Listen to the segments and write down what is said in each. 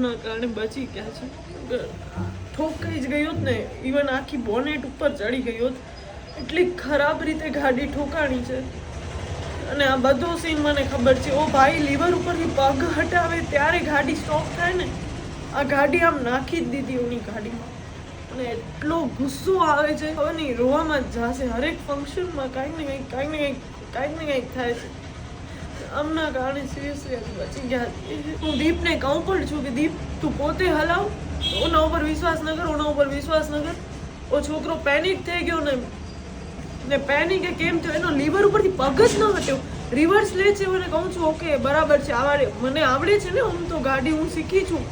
આમના કારણે બચી ગયા છે. ઠોકાઈ જ ગઈ હોત ને, ઇવન આખી બોનેટ ઉપર ચડી ગઈ હોત. એટલી ખરાબ રીતે ગાડી ઠોકાણી છે. અને આ બધો સીન મને ખબર છે. ઓ ભાઈ, લીવર ઉપરથી પગ હટાવે ત્યારે ગાડી સ્ટોપ થાય ને, આ ગાડી આમ નાખી જ દીધી એની ગાડીમાં. અને એટલો ગુસ્સો આવે છે, હવે નહીં રોવામાં જ જશે. હરેક ફંક્શનમાં કાંઈક ને કંઈક થાય છે. આમના કારણે સિરિયસલી બચી ગયા. હું દીપને કહું પણ છું કે દીપ, તું પોતે હલાવ, ઓના ઉપર વિશ્વાસ ન કર. ઓ છોકરો પેનિક થઈ ગયો ને પેનિક કેમ થયો, એનો લીવર ઉપરથી પગ જ ન હટ્યો. રિવર્સ લે છે. મને કહું છું ઓકે બરાબર છે, મને આવડે છે ને, હું તો ગાડી હું શીખી છું.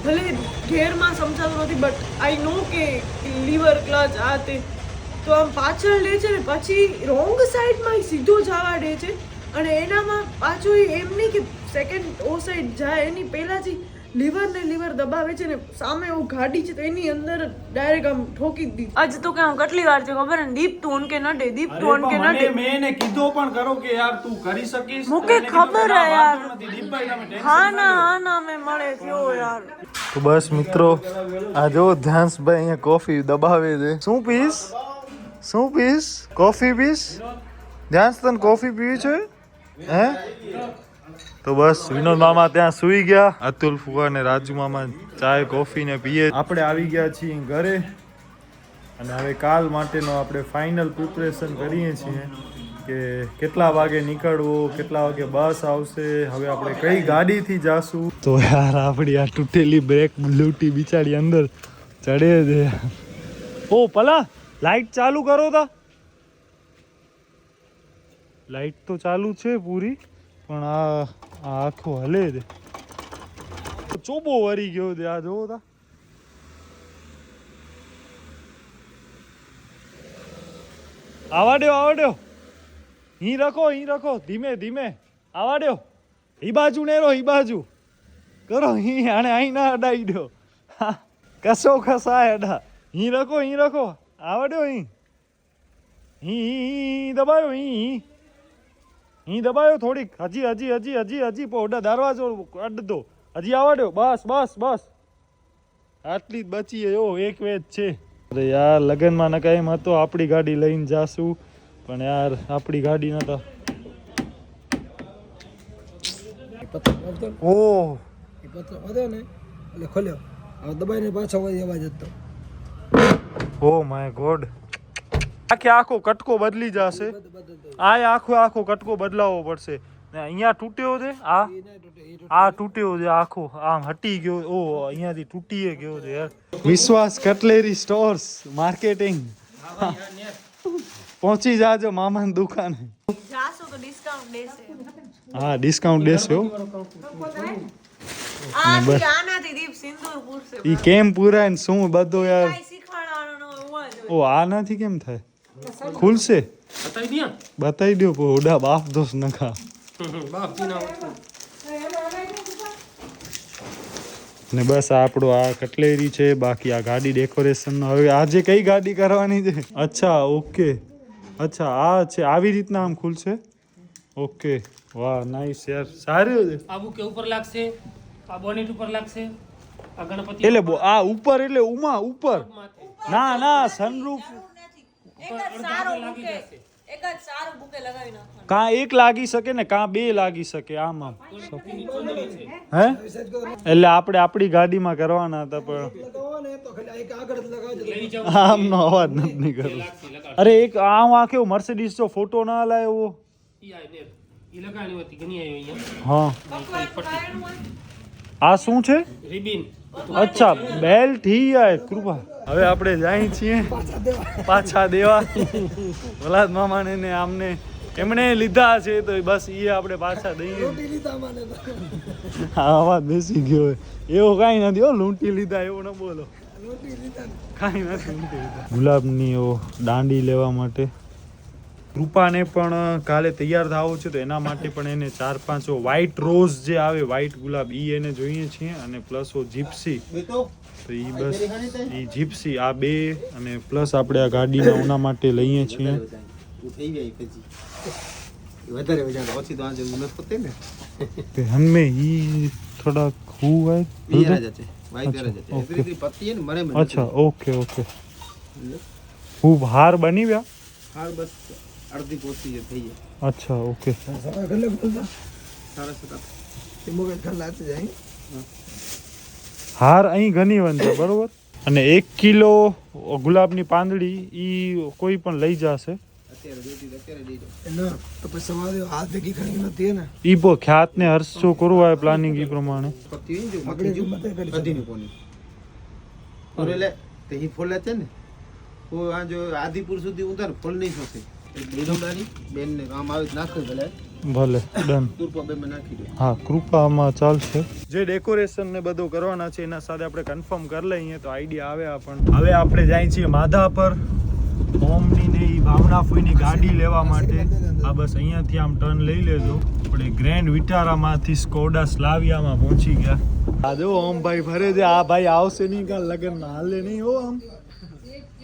ભલે ઘેરમાં સમજાતું નથી, બટ આઈ નો કે લીવર ક્લચ આ તે. તો આમ પાછળ લે છે ને, પછી રોંગ સાઈડમાં સીધો જવા દે છે. અને એનામાં પાછું એમ નહીં કે સેકન્ડ ઓ સાઈડ જાય, એની પહેલાં જ લીવર દબાવે છે ને, સામે એવું ગાડી છે તો એની અંદર ડાયરેક્ટ આમ ઠોકી જ દીધી. આજ તો કેમ કેટલી વાર છે ખબર ને, દીપ તું ઓન કે ન દે, દીપ તું ઓન કે ન દે. મેં એને કીધો પણ કરો કે યાર તું કરી શકીશ. મુકે ખબર હે યાર. હા ના મેં મળે થયો યાર. તો બસ મિત્રો, આ જો ધ્યાંસભાઈ અહીંયા કોફી દબાવે છે. શું પીસ? Coffee piece? ધ્યાંસ તને કોફી પીવી છે હે? તો બસ વિનોદ મામા ત્યાં સુઈ ગયા. અતુલ ફુવા ને રાજુ મામા ચાય કોફી ને પીએ. આપણે આવી ગયા છીએ ઘરે અને હવે કાલ માટેનો આપણે ફાઇનલ પ્રિપરેશન કરીએ છીએ કે કેટલા વાગે નીકળવું, કેટલા વાગે બસ આવશે, હવે આપણે કઈ ગાડીથી જાશું. તો યાર આપણી આ તૂટેલી બ્રેક લૂટી બિચારી અંદર ચડે છે. ઓ પલા લાઈટ ચાલુ કરો તા. લાઈટ તો ચાલુ છે પૂરી, પણ આ આખો હલે છે. ચોબો વરી ગયો છે. આ જોવો તા. આવા દ્યો. અહીં રખો ધીમે આવા દ્યો. ઈ બાજુ નેરો, ઈ બાજુ કરો. આને અહીં ના અડાઈ દો. કસો ખસાય અડા. અહીં રખો આવા દ્યો. અહીં દબાયો. અહીં દબાયો થોડીક. હજી પોડા દરવાજો અડ દો. હજી આવા દ્યો. બસ આટલી જ બચી. એક વેચ છે. અરે યાર લગનમાં નકા એમ હતો આપણી ગાડી લઈને જાશું, પણ યાર આપણી ગાડી નતા. ઓ ખોલ્યો દબાઈને પાછો અવાજ હતો. Oh my God. આખો કટકો બદલી જશે. આખો કટકો બદલાવવો પડશે. ને અહીંયા તૂટ્યો છે. આ તૂટ્યો છે આખો. આમ હટી ગયો. ઓ અહીંયાથી તૂટી ગયો છે યાર. વિશ્વાસ કટલેરી સ્ટોર્સ માર્કેટિંગ પહોંચી જાજો મામાની દુકાને. જાશો તો ડિસ્કાઉન્ટ દેશે. હા ડિસ્કાઉન્ટ દેશે હો. આનાથી દીપ સિંદૂર પૂરશે. ઈ કેમ પૂરાય ને શું બધો યાર. શીખવાડવાનો ઓ આનાથી કેમ થાય? ખુલશે? બતાવી દો. ઓડા બાપ દોસ નખા. ને બસ આપણો આ કટલેરી છે. બાકી આ ગાડી ડેકોરેશન. હવે આજે કઈ ગાડી કરવાની છે? અચ્છા ઓકે. અચ્છા આ છે. આવી રીતના આમ ખુલશે. ઓકે વાહ નાઈસ યાર. સારું છે. આ બુકે ઉપર લાગશે, આ બોનેટ ઉપર લાગશે, આ ગણપતિ એટલે આ ઉપર એટલે ઉમા ઉપર. ના સનરૂફ કાં એક લાગી શકે ને કાં બે લાગી શકે. આમ હે એટલે આપણે આપણી ગાડીમાં કરવાના હતા, પણ આમનો અવાજ નથી નીકળતો. અરે એક આમ આ કેવું મર્સિડીઝ જો ફોટો ના લાવ્યો. હા આ શું છે? રિબિન. અચ્છા બેલ્ટ હી યાર કૃપા. હવે આપણે જાય છીએ પાછા દેવા વલાદ મામાને ને આમને. એમણે લીધા છે તો બસ એ આપણે પાછા દઈએ. હા અવાજ બેસી ગયો. એવો કાંઈ નથી હો. લૂંટી લીધા એવું ન બોલો. કાંઈ નથી લૂંટી લીધા. ગુલાબની દાંડી લેવા માટે કૃપાને પણ કાલે તૈયાર થવું છે, તો એના માટે પણ એને 4-5 વ્હાઈટ રોઝ જે આવે, વ્હાઈટ ગુલાબ ઈ એને જોઈએ છીએ. અને પ્લસ જીપ્સી, તો ઈ બસ ઈ જીપ્સી આ બે. અને પ્લસ આપણે આ ગાડીના ઓના માટે લઈએ છીએ. વધારે વજાડો ઓછી તો આ જેવું નથી હોતી ને हनमें ही थोड़ा हुआ है વી રાજા છે વાઈ તેરા જતે ઓકે. એવી રીતે પત્તી ને મરે મને अच्छा ओके ओके હું હાર બની ગયા હાર બસ અડધી પોતી જે થઈ જાય अच्छा ओके સવારે કેટલે બોલતા સારા સકા એ મગજ ખલાતે જાય હાર અહીં ઘણી બનશે બરોબર અને 1 કિલો ગુલાબની પાંદડી ઈ કોઈ પણ લઈ જશે અત્યારે દઈ દો ના તો પછી સવારે હાથ ભેગી ખરી નથી ને ઈ બો ખ્યાત ને હર્ષ જો કરવું હોય પ્લાનિંગ ઈ પ્રમાણે પત્તી હોય ને જો આપણે મથી જો મતે કરી અધીની કોની ઓરેલે તે હી ફોલે છે ને ઓ આ જો આદિપુર સુધી ઉતાર ફોલ નહીં થશે લીલોડાની બેન ને કામ આવે નાખો ભલે ભલે ડન તુરપો બે માં નાખી દો હા કૃપામાં ચાલશે જે ડેકોરેશન ને બધું કરવાના છે એના સાથે આપણે કન્ફર્મ કરી લઈએ તો આઈડિયા આવે આપણને હવે આપણે જાય છીએ માધા પર ઓમની ને ઈ ભાવના ફૂઈની ગાડી લેવા માટે આ બસ અહીંયાથી આમ ટર્ન લઈ લેજો આપણે ગ્રેન્ડ વિટારામાંથી સ્કોડા સ્લાવિયામાં પહોંચી ગયા આ જો ઓમ ભાઈ ફરે છે આ ભાઈ આવશે નહીં કાલ લગનમાં હાલે નહીં હો આમ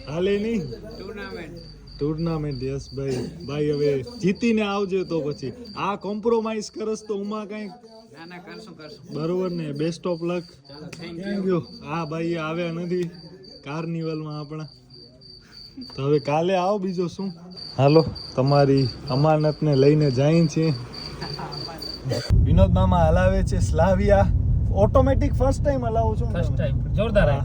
હાલે નહીં ટુર્નામેન્ટ યસ ભાઈ હવે જીતીને આવજો તો પછી આ કોમ્પ્રોમાઇઝ કરસ તો ઉમાં કઈ બરોબર ને best of luck thank you હા ભાઈ આવ્યા નથી કાર્નિવલમાં આપણા તો હવે કાલે આવો બીજો શું હાલો તમારી અમાનતને લઈને જાય છીએ વિનોદ મામા હલાવે છે સ્લાવિયા ઓટોમેટિક ફર્સ્ટ ટાઈમ હલાવું છું ફર્સ્ટ ટાઈમ જોરદાર આ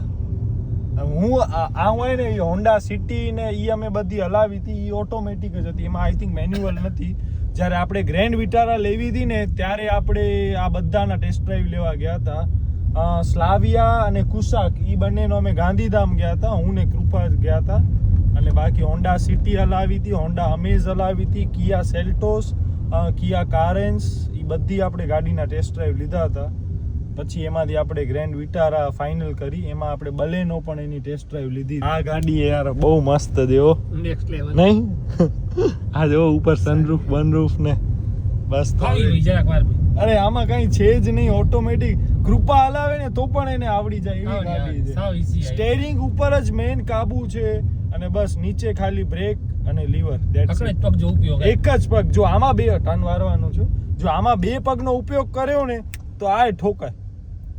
હું આ હોય ને હોન્ડા સિટી ને ઈ અમે બધી હલાવી હતી ઈ ઓટોમેટિક જ હતી એમાં આઈ થિંક મેન્યુઅલ નથી જ્યારે આપણે ગ્રેન્ડ વિટારા લેવી હતી ને ત્યારે આપણે આ બધાના ટેસ્ટ ડ્રાઈવ લેવા ગયા હતા સ્લાવિયા અને કુશાક ઈ બંનેનો અમે ગાંધીધામ ગયા હતા હું ને કૃપા ગયા હતા અને બાકી હોન્ડા સિટી હલાવી હતી હોન્ડા અમેઝ હલાવી હતી કિયા સેલ્ટોસ કિયા કારેન્સ ઈ બધી આપણે ગાડીના ટેસ્ટ ડ્રાઈવ લીધા હતા પછી એમાંથી આપણે ગ્રેન્ડ વિટારા ફાઇનલ કરી એમાં આપણે બલેનો પણ એની ટેસ્ટ ડ્રાઈવ લીધી આ ગાડી યાર બહુ મસ્ત દેવો નેક્સ્ટ લેવલ નહીં આ જો ઉપર સનરૂફ બનરૂફ ને બસ તો ખાલી હવે- જરાક વાર બી અરે આમાં કઈ છે જ નહીં ઓટોમેટિક કૃપા હલાવે ને તો પણ એને આવડી જાય એવી ગાડી છે સાવ easy સ્ટેરિંગ ઉપર જ મેઇન કાબુ છે અને બસ નીચે ખાલી બ્રેક અને લીવર પકડે જ પગ જો ઉપયોગ એક જ પગ જો આમાં બે ટર્ન વારવાનું છું જો આમાં બે પગનો ઉપયોગ કર્યો ને તો આ ઠોકાય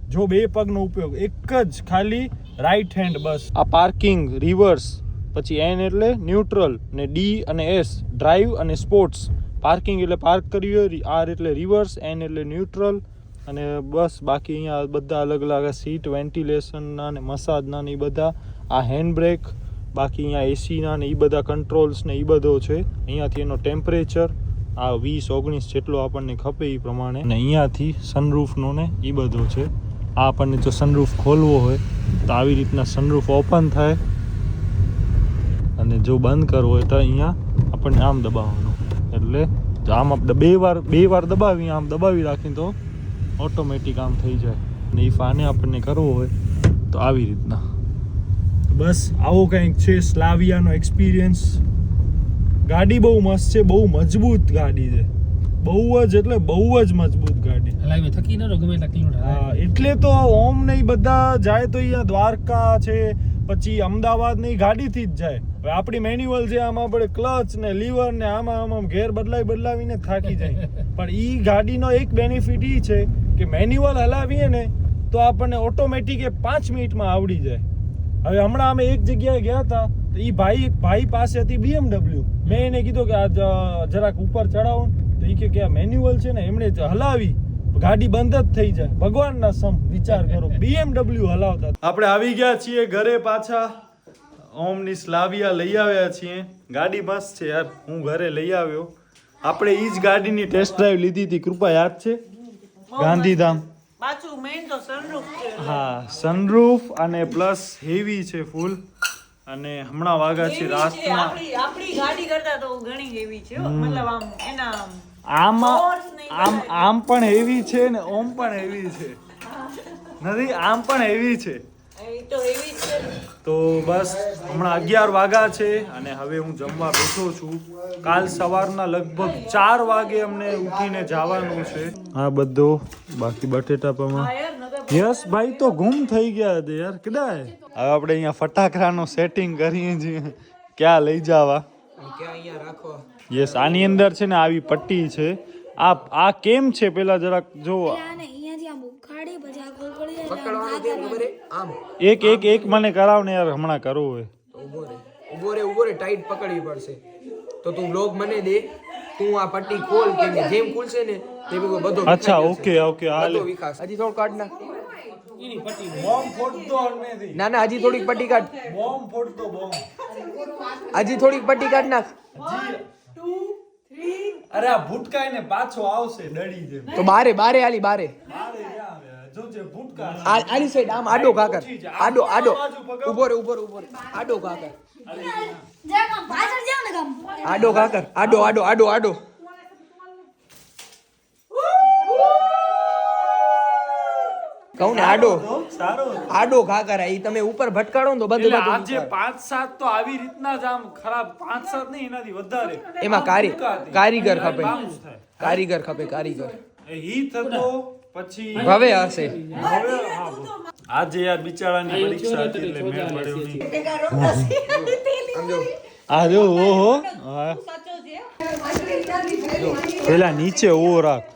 જો બે પગનો ઉપયોગ એક જ ખાલી રાઈટ હેન્ડ બસ આ પાર્કિંગ રિવર્સ પછી એન એટલે ન્યુટ્રલ ને ડી અને એસ ડ્રાઈવ અને સ્પોર્ટ્સ પાર્કિંગ એટલે પાર્ક કર્યું આર એટલે રિવર્સ એન એટલે ન્યુટ્રલ અને બસ બાકી અહીંયા બધા અલગ અલગ સીટ વેન્ટિલેશનના ને મસાજના ને એ બધા આ હેન્ડ બ્રેક બાકી અહીંયા એસીના ને એ બધા કંટ્રોલ્સ ને એ બધો છે અહીંયાથી એનો ટેમ્પરેચર આ 20-19 જેટલો આપણને ખપે એ પ્રમાણે અને અહીંયાથી સનરૂફનો ને એ બધો છે આ આપણને જો સનરૂફ ખોલવો હોય તો આવી રીતના સનરૂફ ઓપન થાય અને જો બંધ કરવો હોય તો અહીંયા આપણને આમ દબાવવાનું એટલે જો આમ આપણે બે વાર દબાવી આમ દબાવી રાખીને તો ઓટોમેટિક આમ થઈ જાય અને એ ફાને આપણને કરવો હોય તો આવી રીતના બસ આવો કંઈક છે સ્લાવિયાનો એક્સપિરિયન્સ ગાડી બહુ મસ્ત છે બહુ મજબૂત ગાડી છે બહુ જ એટલે બહુ જ મજબૂત ગાડી હલાવી થકી ન રહો ગમે એટલા કિલોમીટર હા એટલે તો ઓમ ને ઈ બધા જાય તો અહીંયા દ્વારકા છે પછી અમદાવાદ ને ઈ ગાડીથી જ જાય હવે આપણી મેન્યુઅલ છે આમાં આપણે ક્લચ ને લીવર ને આમાં ગેર બદલાવીને થાકી જાય પણ ઈ ગાડીનો એક બેનિફિટ ઈ છે કે મેન્યુઅલ હલાવીએ ને તો આપણને ઓટોમેટિક 5 મિનિટમાં આવડી જાય હવે હમણાં અમે એક જગ્યાએ ગયા હતા તો ઈ ભાઈ પાસે હતી BMW મેં એને કીધું કે આ જરાક ઉપર ચડાવો તો ઈ કે આ મેન્યુઅલ છે ને એમણે હલાવી ગાડી બંધ જ થઈ જાય ભગવાનના સમ વિચાર કરો BMW હલાવતા આપણે આવી ગયા છીએ ઘરે પાછા ઓમની સ્લાવિયા લઈ આવ્યા છીએ ગાડી મસ્ત છે યાર હું ઘરે લઈ આવ્યો આપણે ઈ જ ગાડીની ટેસ્ટ ડ્રાઈવ લીધી હતી કૃપા યાદ છે ગાંધીધામ પાછું મેઇન તો સનરૂફ છે હા સનરૂફ અને પ્લસ હેવી છે ફૂલ અને હમણાં વાગા છે રાતના આપણી ગાડી કરતા તો ઘણી એવી છે હો. મતલબ આમ એના આમાં Doors ને ઈ બધા. આમ પણ હેવી છે ને ઓમ પણ હેવી છે નથી આમ પણ હેવી છે એ તો એવી જ છે ને. તો બસ હમણાં 11 વાગા છે અને હવે હું જમવા બેઠો છું કાલ સવારના લગભગ 4 વાગે અમને ઉઠીને જવાનું છે આ બધો બાકી બટેટા પૌવા હા યાર નકર યસ ભાઈ તો ગુમ થઈ ગયા હતા યાર કદાય હવે આપણે અહીંયા ફટાકડાનું સેટિંગ કરીએ છીએ ક્યાં લઈ જવા કે અહીંયા રાખો. યસ આની અંદર છે ને આવી પટ્ટી છે. આ કેમ છે પેલા જરાક જો પકડવાનું કેમ ખબર હે? આમ એક મને કરાવ ને યાર હમણાં કરવું હોય. ઊભો રે ટાઈટ પકડવી પડશે. તો તું બ્લોગ મને દે, તું આ પટ્ટી ખોલ કેમ કે જેમ ખુલશે ને તે બધો અચ્છા ઓકે હાલે. બધો વિકાસ. હજી થોડું કાઢ નાખ. બોમ્બ ફોડ દો અનેથી. ના હજી થોડીક પટ્ટી કાઢ. બોમ્બ ફોડ દો બોમ્બ. હજી થોડીક પટ્ટી કાઢ નાખ. અરે આ ભૂટકાઈને પાછો આવશે ડળી જેમ. તો બારે આલી બારે જોજે ભૂટકા. આલી સાઈડ આમ આડો કાકર. આડો ઊભો રે આડો કાકર. આડો કાકર. આડો કહું ને આડો કાકર. ઈ તમે ઉપર ભટકાડો ને તો બધું આજે 5-7 તો આવી રીતના જ આમ ખરાબ 5-7 નહીં એનાથી વધારે એમાં કારીગર ખપે. કારીગર એ હી થતો પછી હવે હશે. આજે યાર બિચારાની પરીક્ષા હતી એટલે મેળ પડ્યો નહીં. આ જો ઓહો પેલા નીચે ઓવો રાખ.